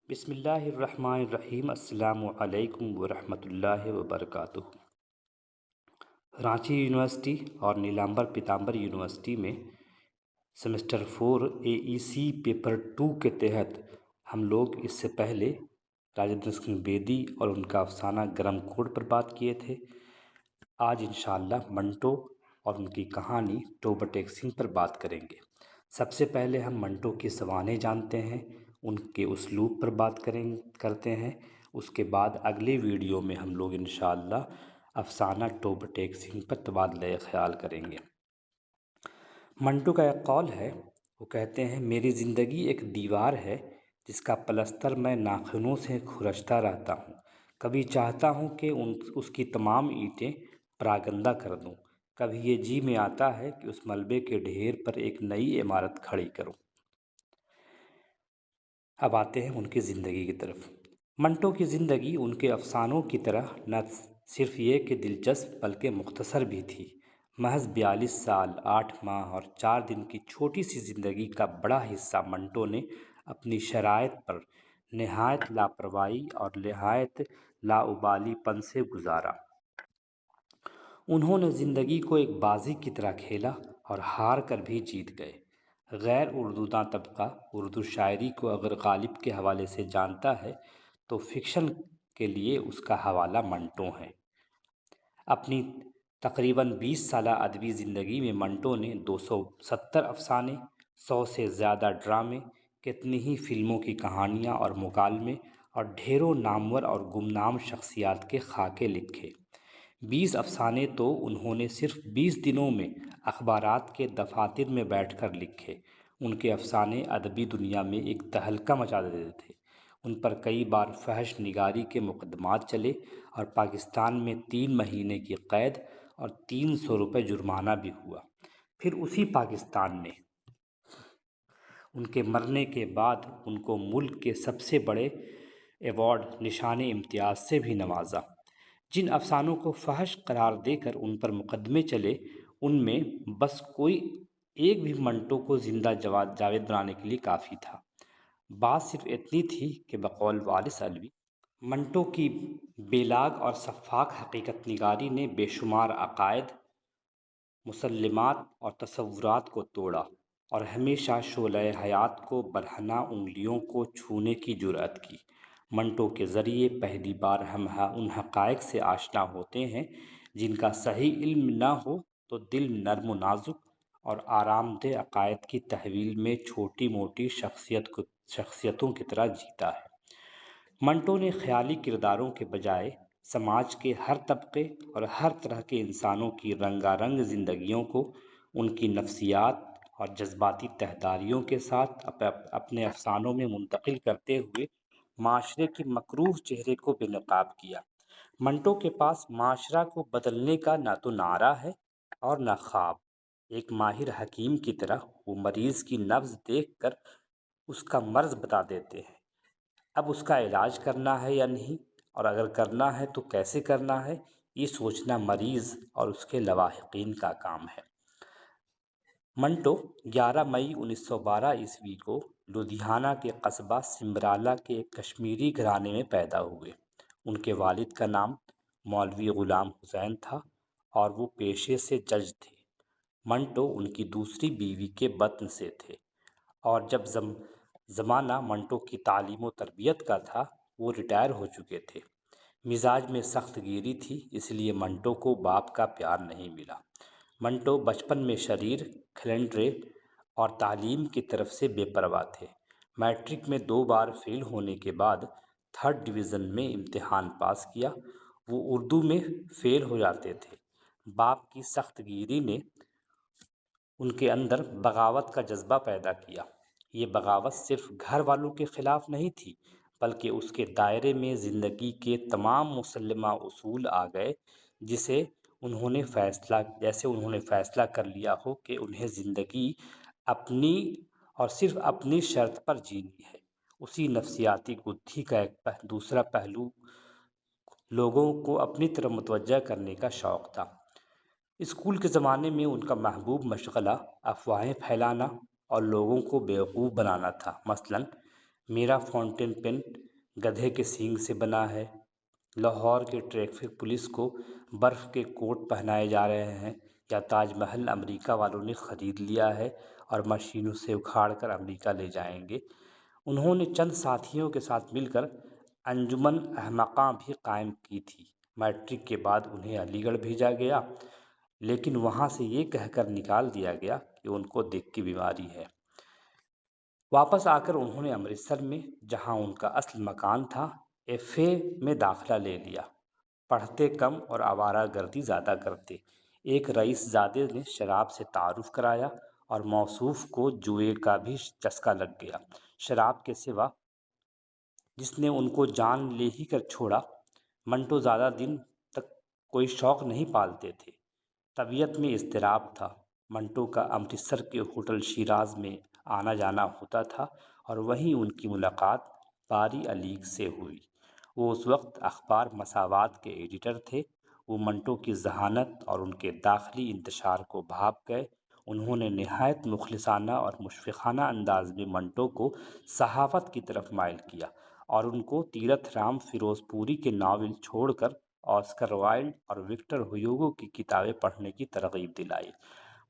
بسم اللہ الرحمن الرحیم۔ السلام علیکم ورحمۃ اللہ وبرکاتہ۔ رانچی یونیورسٹی اور نیلامبر پیتامبر یونیورسٹی میں سیمسٹر 4 AEC پیپر 2 کے تحت ہم لوگ اس سے پہلے راجندر سنگھ بیدی اور ان کا افسانہ گرم کوٹ پر بات کیے تھے۔ آج انشاءاللہ منٹو اور ان کی کہانی ٹوبہ ٹیک سنگھ پر بات کریں گے۔ سب سے پہلے ہم منٹو کے سوانح جانتے ہیں، ان کے اسلوب پر بات کرتے ہیں۔ اس کے بعد اگلے ویڈیو میں ہم لوگ انشاءاللہ افسانہ ٹوبہ ٹیک سنگھ پر تبادلہ خیال کریں گے۔ منٹو کا ایک قول ہے، وہ کہتے ہیں میری زندگی ایک دیوار ہے جس کا پلستر میں ناخنوں سے کھرچتا رہتا ہوں۔ کبھی چاہتا ہوں کہ اس کی تمام اینٹیں پراگندہ کر دوں، کبھی یہ جی میں آتا ہے کہ اس ملبے کے ڈھیر پر ایک نئی عمارت کھڑی کروں۔ اب آتے ہیں ان کی زندگی کی طرف۔ منٹو کی زندگی ان کے افسانوں کی طرح نہ صرف یہ کہ دلچسپ بلکہ مختصر بھی تھی۔ محض 42 سال 8 ماہ اور 4 دن کی چھوٹی سی زندگی کا بڑا حصہ منٹو نے اپنی شرائط پر نہایت لاپرواہی اور نہایت لاابالی پن سے گزارا۔ انہوں نے زندگی کو ایک بازی کی طرح کھیلا اور ہار کر بھی جیت گئے۔ غیر اردو داں طبقہ اردو شاعری کو اگر غالب کے حوالے سے جانتا ہے تو فکشن کے لیے اس کا حوالہ منٹو ہے۔ اپنی تقریباً 20 سالہ ادبی زندگی میں منٹو نے 270 افسانے، 100 سے زیادہ ڈرامے، کتنی ہی فلموں کی کہانیاں اور مکالمے اور ڈھیروں نامور اور گمنام شخصیات کے خاکے لکھے۔ 20 افسانے تو انہوں نے صرف 20 دنوں میں اخبارات کے دفاتر میں بیٹھ کر لکھے۔ ان کے افسانے ادبی دنیا میں ایک تہلکہ مچا دیتے تھے۔ ان پر کئی بار فحش نگاری کے مقدمات چلے اور پاکستان میں 3 مہینے کی قید اور 300 روپے جرمانہ بھی ہوا۔ پھر اسی پاکستان نے ان کے مرنے کے بعد ان کو ملک کے سب سے بڑے ایوارڈ نشان امتیاز سے بھی نوازا۔ جن افسانوں کو فحش قرار دے کر ان پر مقدمے چلے، ان میں بس کوئی ایک بھی منٹو کو زندہ جاوید بنانے کے لیے کافی تھا۔ بات صرف اتنی تھی کہ بقول وارث علوی، منٹو کی بے لاگ اور شفاف حقیقت نگاری نے بے شمار عقائد، مسلمات اور تصورات کو توڑا اور ہمیشہ شعلہ حیات کو برہنہ انگلیوں کو چھونے کی جرأت کی۔ منٹو کے ذریعے پہلی بار ہم ان حقائق سے آشنا ہوتے ہیں جن کا صحیح علم نہ ہو تو دل نرم و نازک اور آرام دہ عقائد کی تحویل میں چھوٹی موٹی شخصیتوں کی طرح جیتا ہے۔ منٹو نے خیالی کرداروں کے بجائے سماج کے ہر طبقے اور ہر طرح کے انسانوں کی رنگا رنگ زندگیوں کو ان کی نفسیات اور جذباتی تہداریوں کے ساتھ اپنے افسانوں میں منتقل کرتے ہوئے معاشرے کے مکروہ چہرے کو بے نقاب کیا۔ منٹو کے پاس معاشرہ کو بدلنے کا نہ تو نعرہ ہے اور نہ خواب۔ ایک ماہر حکیم کی طرح وہ مریض کی نبض دیکھ کر اس کا مرض بتا دیتے ہیں۔ اب اس کا علاج کرنا ہے یا نہیں، اور اگر کرنا ہے تو کیسے کرنا ہے، یہ سوچنا مریض اور اس کے لواحقین کا کام ہے۔ منٹو 11 مئی 1912 عیسوی کو لدھیانہ کے قصبہ سمبرالہ کے ایک کشمیری گھرانے میں پیدا ہوئے۔ ان کے والد کا نام مولوی غلام حسین تھا اور وہ پیشے سے جج تھے۔ منٹو ان کی دوسری بیوی کے بطن سے تھے، اور جب زمانہ منٹو کی تعلیم و تربیت کا تھا وہ ریٹائر ہو چکے تھے۔ مزاج میں سخت گیری تھی، اس لیے منٹو کو باپ کا پیار نہیں ملا۔ منٹو بچپن میں شریر، کھلنڈرے اور تعلیم کی طرف سے بے پرواہ تھے۔ میٹرک میں 2 بار فیل ہونے کے بعد 3rd ڈویژن میں امتحان پاس کیا۔ وہ اردو میں فیل ہو جاتے تھے۔ باپ کی سخت گیری نے ان کے اندر بغاوت کا جذبہ پیدا کیا۔ یہ بغاوت صرف گھر والوں کے خلاف نہیں تھی، بلکہ اس کے دائرے میں زندگی کے تمام مسلمہ اصول آ گئے، جیسے انہوں نے فیصلہ کر لیا ہو کہ انہیں زندگی اپنی اور صرف اپنی شرط پر جینی ہے۔ اسی نفسیاتی گتھی کا ایک دوسرا پہلو لوگوں کو اپنی طرف متوجہ کرنے کا شوق تھا۔ اسکول کے زمانے میں ان کا محبوب مشغلہ افواہیں پھیلانا اور لوگوں کو بیوقوف بنانا تھا۔ مثلاً میرا فاؤنٹین پین گدھے کے سینگ سے بنا ہے، لاہور کے ٹریفک پولیس کو برف کے کوٹ پہنائے جا رہے ہیں، یا تاج محل امریکہ والوں نے خرید لیا ہے اور مشینوں سے اکھاڑ کر امریکہ لے جائیں گے۔ انہوں نے چند ساتھیوں کے ساتھ مل کر انجمن احمقاں بھی قائم کی تھی۔ میٹرک کے بعد انہیں علی گڑھ بھیجا گیا، لیکن وہاں سے یہ کہہ کر نکال دیا گیا کہ ان کو دل کی بیماری ہے۔ واپس آ کر انہوں نے امرتسر میں، جہاں ان کا اصل مکان تھا، ایف اے میں داخلہ لے لیا۔ پڑھتے کم اور آوارہ گردی زیادہ کرتے۔ ایک رئیس زادے نے شراب سے تعارف کرایا اور موصوف کو جوئے کا بھی چسکا لگ گیا۔ شراب کے سوا جس نے ان کو جان لے ہی کر چھوڑا، منٹو زیادہ دن تک کوئی شوق نہیں پالتے تھے۔ طبیعت میں اضطراب تھا۔ منٹو کا امرتسر کے ہوٹل شیراز میں آنا جانا ہوتا تھا اور وہیں ان کی ملاقات باری علی سے ہوئی۔ وہ اس وقت اخبار مساوات کے ایڈیٹر تھے۔ وہ منٹو کی ذہانت اور ان کے داخلی انتشار کو بھاپ گئے۔ انہوں نے نہایت مخلصانہ اور مشفقانہ انداز میں منٹو کو صحافت کی طرف مائل کیا اور ان کو تیرتھ رام فیروز پوری کے ناول چھوڑ کر آسکر وائلڈ اور وکٹر ہیوگو کی کتابیں پڑھنے کی ترغیب دلائی۔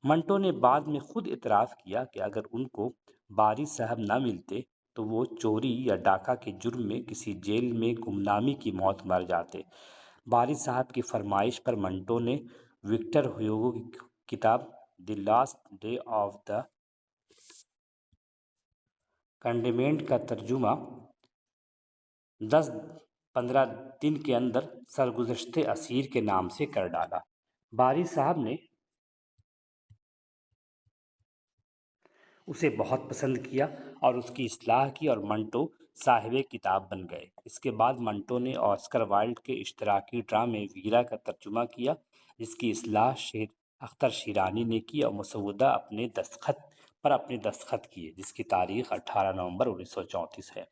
منٹو نے بعد میں خود اعتراف کیا کہ اگر ان کو باری صاحب نہ ملتے تو وہ چوری یا ڈاکہ کے جرم میں کسی جیل میں گمنامی کی موت مر جاتے۔ باری صاحب کی فرمائش پر منٹو نے وکٹر ہیوگو کی کتاب the last day of the condemned کا ترجمہ 10-15 دن کے اندر سرگزشت اسیر کے نام سے کر ڈالا۔ باری صاحب نے اسے بہت پسند کیا اور اس کی اصلاح کی اور منٹو صاحب کتاب بن گئے۔ اس کے بعد منٹو نے آسکر وائلڈ کے اشتراکی ڈرامے ویرا کا ترجمہ کیا، جس کی اصلاح شیر اختر شیرانی نے کی اور مسودہ اپنے دستخط کیے، جس کی تاریخ 18 نومبر 1934 ہے۔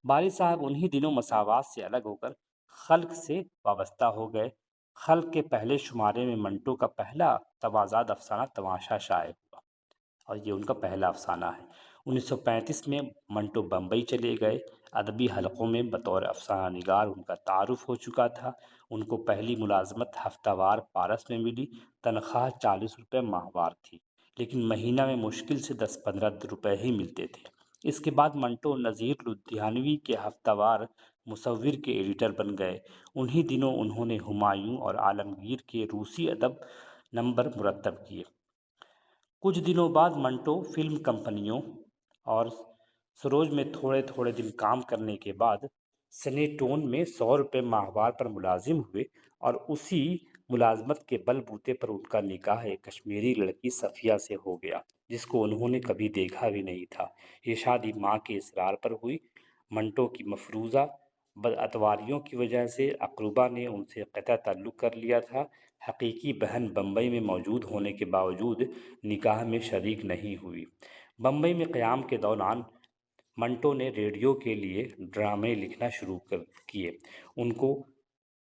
باری صاحب انہی دنوں مساوات سے الگ ہو کر خلق سے وابستہ ہو گئے۔ خلق کے پہلے شمارے میں منٹو کا پہلا توازاد افسانہ تماشا شائع ہوا اور یہ ان کا پہلا افسانہ ہے۔ 1935 میں منٹو بمبئی چلے گئے۔ ادبی حلقوں میں بطور افسانہ نگار ان کا تعارف ہو چکا تھا۔ ان کو پہلی ملازمت ہفتہ وار پارس میں ملی۔ تنخواہ 40 روپے ماہوار تھی، لیکن مہینہ میں مشکل سے 10-15 روپے ہی ملتے تھے۔ اس کے بعد منٹو نذیر لدھیانوی کے ہفتہ وار مصور کے ایڈیٹر بن گئے۔ انہی دنوں انہوں نے ہمایوں اور عالمگیر کے روسی ادب نمبر مرتب کیے۔ کچھ دنوں بعد منٹو فلم کمپنیوں اور سروج میں تھوڑے دن کام کرنے کے بعد سنے ٹون میں 100 روپے ماہوار پر ملازم ہوئے اور اسی ملازمت کے بل بوتے پر ان کا نکاح ایک کشمیری لڑکی صفیہ سے ہو گیا، جس کو انہوں نے کبھی دیکھا بھی نہیں تھا۔ یہ شادی ماں کے اصرار پر ہوئی۔ منٹو کی مفروضہ بداتواریوں کی وجہ سے اقربا نے ان سے قطع تعلق کر لیا تھا۔ حقیقی بہن بمبئی میں موجود ہونے کے باوجود نکاح میں شریک نہیں ہوئی۔ بمبئی میں قیام کے دوران منٹو نے ریڈیو کے لیے ڈرامے لکھنا شروع کیے۔ ان کو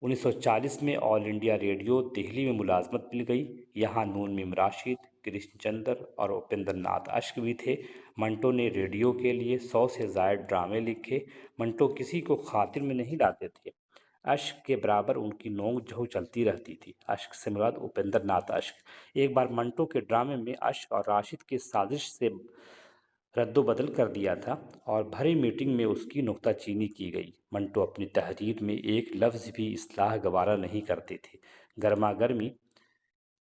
1940 میں آل انڈیا ریڈیو دہلی میں ملازمت مل گئی۔ یہاں نون میم راشد، کرشن چندر اور اپیندر ناتھ اشک بھی تھے۔ منٹو نے ریڈیو کے لیے 100 سے زائد ڈرامے لکھے۔ منٹو کسی کو خاطر میں نہیں لاتے تھے۔ اشک کے برابر ان کی نوک جھوک چلتی رہتی تھی۔ اشک سے مراد اپیندر ناتھ اشک۔ ایک بار منٹو کے ڈرامے میں اشک اور راشد کی سازش سے رد و بدل کر دیا تھا اور بھری میٹنگ میں اس کی نکتہ چینی کی گئی۔ منٹو اپنی تحریر میں ایک لفظ بھی اصلاح گوارا نہیں کرتے تھے۔ گرما گرمی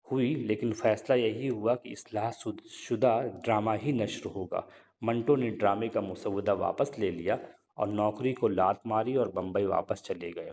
ہوئی، لیکن فیصلہ یہی ہوا کہ اصلاح شدہ ڈرامہ ہی نشر ہوگا۔ منٹو نے ڈرامے کا مسودہ واپس لے لیا اور نوکری کو لات ماری اور بمبئی واپس چلے گئے۔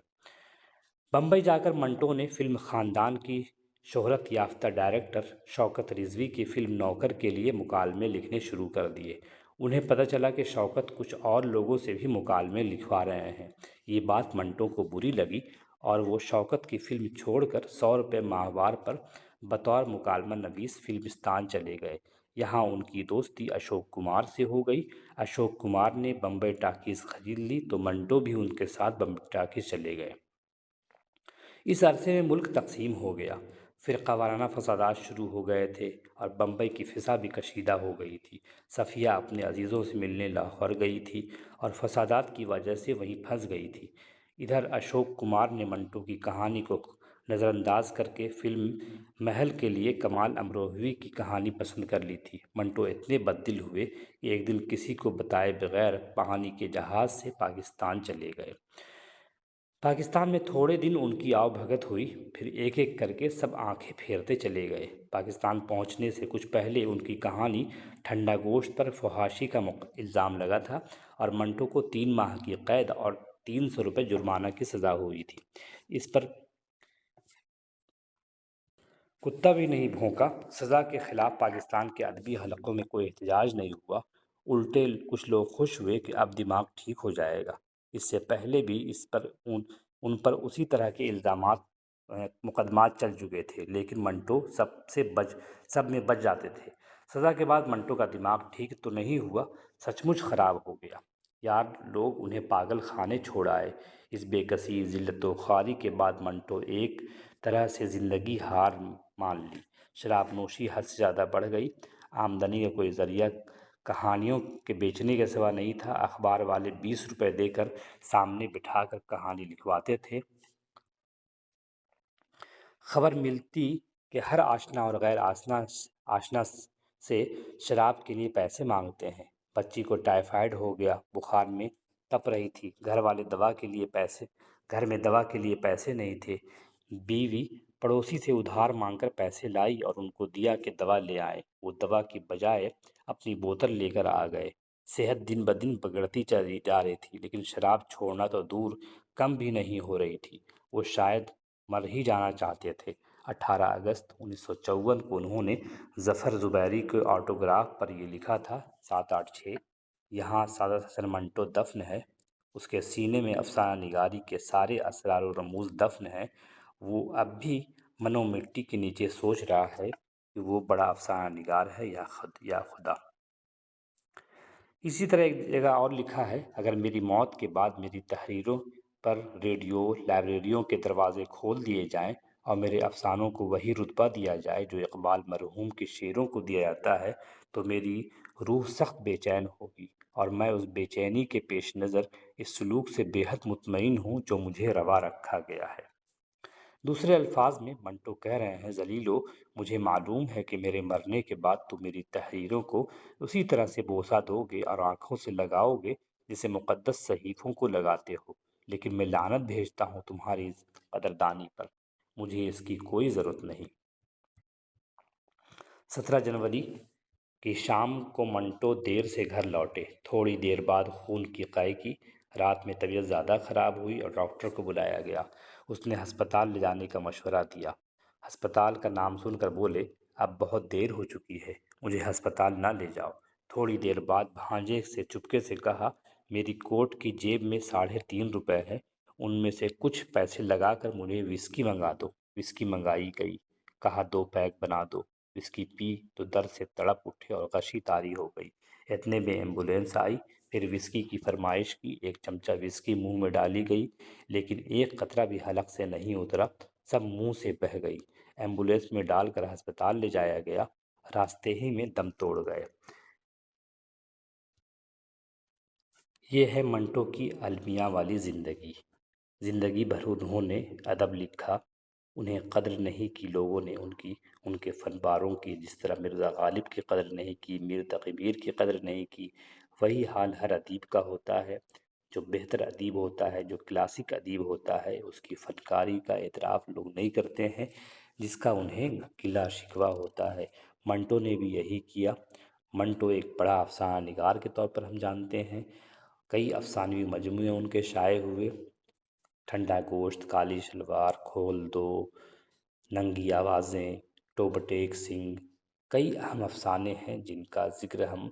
بمبئی جا کر منٹو نے فلم خاندان کی شہرت یافتہ ڈائریکٹر شوکت رضوی کی فلم نوکر کے لیے مکالمے لکھنے شروع کر دیے۔ انہیں پتہ چلا کہ شوکت کچھ اور لوگوں سے بھی مکالمے لکھوا رہے ہیں۔ یہ بات منٹو کو بری لگی اور وہ شوکت کی فلم چھوڑ کر 100 روپے ماہوار پر بطور مکالمہ نویس فلمستان چلے گئے۔ یہاں ان کی دوستی اشوک کمار سے ہو گئی۔ اشوک کمار نے بمبئی ٹاکیز خرید لی تو منٹو بھی ان کے ساتھ بمبئی ٹاکیز چلے گئے۔ اس عرصے میں ملک تقسیم ہو گیا۔ فرقہ وارانہ فسادات شروع ہو گئے تھے اور بمبئی کی فضا بھی کشیدہ ہو گئی تھی۔ صفیہ اپنے عزیزوں سے ملنے لاہور گئی تھی اور فسادات کی وجہ سے وہیں پھنس گئی تھی۔ ادھر اشوک کمار نے منٹو کی کہانی کو نظر انداز کر کے فلم محل کے لیے کمال امروہوی کی کہانی پسند کر لی تھی۔ منٹو اتنے بددل ہوئے کہ ایک دن کسی کو بتائے بغیر پانی کے جہاز سے پاکستان چلے گئے۔ پاکستان میں تھوڑے دن ان کی آؤ بھگت ہوئی، پھر ایک ایک کر کے سب آنکھیں پھیرتے چلے گئے۔ پاکستان پہنچنے سے کچھ پہلے ان کی کہانی ٹھنڈا گوشت پر فحاشی کا الزام لگا تھا اور منٹو کو 3 ماہ کی قید اور 300 روپے جرمانہ کی سزا ہوئی تھی۔ اس پر کتا بھی نہیں بھونکا۔ سزا کے خلاف پاکستان کے ادبی حلقوں میں کوئی احتجاج نہیں ہوا، الٹے کچھ لوگ خوش ہوئے کہ اب دماغ ٹھیک ہو جائے گا۔ اس سے پہلے بھی ان پر اسی طرح کے مقدمات چل چکے تھے، لیکن منٹو سب میں بچ جاتے تھے۔ سزا کے بعد منٹو کا دماغ ٹھیک تو نہیں ہوا، سچ مچ خراب ہو گیا۔ یار لوگ انہیں پاگل خانے چھوڑ آئے۔ اس بے کسی، ذلت و خواری کے بعد منٹو ایک طرح سے زندگی ہار مان لی۔ شراب نوشی حد سے زیادہ بڑھ گئی، آمدنی کا کوئی ذریعہ کہانیوں کے بیچنے کے سوا نہیں تھا۔ اخبار والے 20 روپے دے کر سامنے بٹھا کر کہانی لکھواتے تھے۔ خبر ملتی کہ ہر آشنا اور غیر آشنا سے شراب کے لیے پیسے مانگتے ہیں۔ بچی کو ٹائیفائڈ ہو گیا، بخار میں تپ رہی تھی، گھر میں دوا کے لیے پیسے نہیں تھے۔ بیوی پڑوسی سے ادھار مانگ کر پیسے لائی اور ان کو دیا کہ دوا لے آئیں۔ وہ دوا کی بجائے اپنی بوتل لے کر آ گئے۔ صحت دن بدن بگڑتی چلی جا رہی تھی، لیکن شراب چھوڑنا تو دور کم بھی نہیں ہو رہی تھی۔ وہ شاید مر ہی جانا چاہتے تھے۔ 18 اگست 1954 کو انہوں نے ظفر زبیری کے آٹوگراف پر یہ لکھا تھا: 786 یہاں سعادت حسن منٹو دفن ہے، اس کے سینے میں افسانہ نگاری کے سارے اسرار و رموز دفن ہیں۔ وہ اب بھی من و مٹی کے نیچے سوچ رہا ہے کہ وہ بڑا افسانہ نگار ہے یا خدا۔ اسی طرح ایک جگہ اور لکھا ہے: اگر میری موت کے بعد میری تحریروں پر ریڈیو لائبریریوں کے دروازے کھول دیے جائیں اور میرے افسانوں کو وہی رتبہ دیا جائے جو اقبال مرحوم کے شعروں کو دیا جاتا ہے، تو میری روح سخت بے چین ہوگی، اور میں اس بے چینی کے پیش نظر اس سلوک سے بے حد مطمئن ہوں جو مجھے روا رکھا گیا ہے۔ دوسرے الفاظ میں منٹو کہہ رہے ہیں: ذلیلو، مجھے معلوم ہے کہ میرے مرنے کے بعد تم میری تحریروں کو اسی طرح سے بوسہ دو گے اور آنکھوں سے لگاؤ گے جسے مقدس صحیفوں کو لگاتے ہو، لیکن میں لعنت بھیجتا ہوں تمہاری قدردانی پر، مجھے اس کی کوئی ضرورت نہیں۔ 17 جنوری کی شام کو منٹو دیر سے گھر لوٹے۔ تھوڑی دیر بعد خون کی قے کی۔ رات میں طبیعت زیادہ خراب ہوئی اور ڈاکٹر کو بلایا گیا۔ اس نے ہسپتال لے جانے کا مشورہ دیا۔ ہسپتال کا نام سن کر بولے: اب بہت دیر ہو چکی ہے، مجھے ہسپتال نہ لے جاؤ۔ تھوڑی دیر بعد بھانجے سے چپکے سے کہا: میری کوٹ کی جیب میں 3.5 روپے ہے، ان میں سے کچھ پیسے لگا کر مجھے وسکی منگا دو۔ وسکی منگائی گئی۔ کہا: 2 پیگ بنا دو۔ وسکی پی تو درد سے تڑپ اٹھے اور غشی طاری ہو گئی۔ اتنے میں ایمبولینس آئی، پھر وسکی کی فرمائش کی۔ 1 چمچہ وسکی منہ میں ڈالی گئی، لیکن ایک قطرہ بھی حلق سے نہیں اترا، سب منہ سے بہہ گئی۔ ایمبولینس میں ڈال کر ہسپتال لے جایا گیا، راستے ہی میں دم توڑ گئے۔ یہ ہے منٹو کی المیہ والی زندگی۔ زندگی بھر انہوں نے ادب لکھا، انہیں قدر نہیں کی لوگوں نے ان کے فن پاروں کی، جس طرح مرزا غالب کی قدر نہیں کی، میر تقی میر کی قدر نہیں کی۔ وہی حال ہر ادیب کا ہوتا ہے۔ جو بہتر ادیب ہوتا ہے، جو کلاسک ادیب ہوتا ہے، اس کی فنکاری کا اعتراف لوگ نہیں کرتے ہیں، جس کا انہیں گلہ شکوہ ہوتا ہے۔ منٹو نے بھی یہی کیا۔ منٹو ایک بڑا افسانہ نگار کے طور پر ہم جانتے ہیں۔ کئی افسانوی مجموعے ان کے شائع ہوئے: ٹھنڈا گوشت، کالی شلوار، کھول دو، ننگی آوازیں، ٹوبہ سنگھ۔ کئی اہم افسانے ہیں جن کا ذکر ہم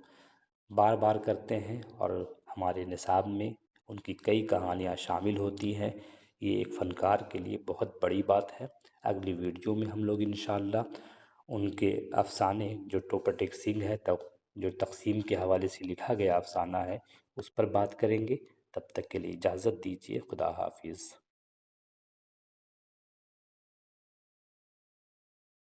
بار بار کرتے ہیں اور ہمارے نصاب میں ان کی کئی کہانیاں شامل ہوتی ہیں۔ یہ ایک فنکار کے لیے بہت بڑی بات ہے۔ اگلی ویڈیو میں ہم لوگ انشاءاللہ ان کے افسانے جو ٹوپہ سنگھ ہے، جو تقسیم کے حوالے سے لکھا گیا افسانہ ہے، اس پر بات کریں گے۔ تب تک کے لیے اجازت دیجیے۔ خدا حافظ۔